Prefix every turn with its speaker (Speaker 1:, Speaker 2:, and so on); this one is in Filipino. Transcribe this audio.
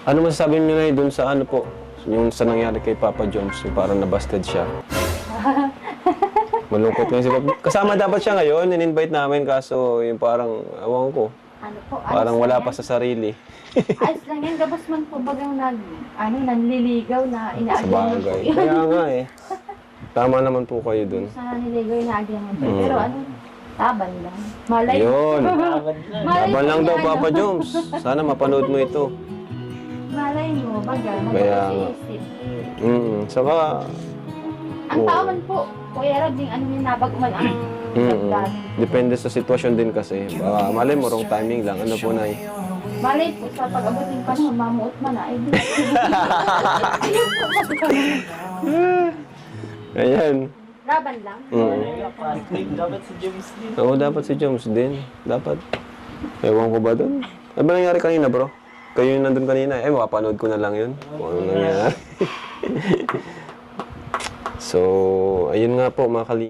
Speaker 1: Ano masasabi niyo na dun sa ano po? Yung sa nangyari kay Papa Jones, yung parang nabasted siya. Malungkot nga si Papa. Kasama dapat siya ngayon, in-invite namin kaso yung parang, ewan ko,
Speaker 2: Ano po,
Speaker 1: parang
Speaker 2: ayos
Speaker 1: wala
Speaker 2: lang
Speaker 1: pa
Speaker 2: yan.
Speaker 1: sa sarili.
Speaker 2: Ayos lang yan, gabos man po bagang nanliligaw na
Speaker 1: Sa
Speaker 2: inaagyan mo po
Speaker 1: bagay.
Speaker 2: yun.
Speaker 1: Kaya nga eh. Tama naman po kayo dun.
Speaker 2: Sa nanliligaw, inaagyan mo po. Pero ano, taban lang. Malay.
Speaker 1: Yun.
Speaker 2: Malay
Speaker 1: Laban lang
Speaker 2: mo
Speaker 1: daw,
Speaker 2: yan,
Speaker 1: Papa
Speaker 2: ano.
Speaker 1: Jones. Sana mapanood mo ito.
Speaker 2: Malay mo, baga,
Speaker 1: Kaya nga.
Speaker 2: mag-isip.
Speaker 1: Saka,
Speaker 2: Ang
Speaker 1: oo.
Speaker 2: tao man po, Kuya Rab, yung ano yung nabaguman ang dagdag.
Speaker 1: Depende sa sitwasyon din kasi. Baka malay mo, wrong timing lang. Ano po, Nay?
Speaker 2: Malay po, sa pag-abuting panahon, mamuot man na, ay di.
Speaker 1: Ayan.
Speaker 2: Laban lang.
Speaker 3: Dapat si James din.
Speaker 1: Oo, dapat si Jones din. Dapat. Ewan ko ba dun? Ano ba nangyari kanina, bro? Kayo yung nandun kanina. Mapapanood ko na lang yun. Kung ano nangyari. So, ayun nga po, mga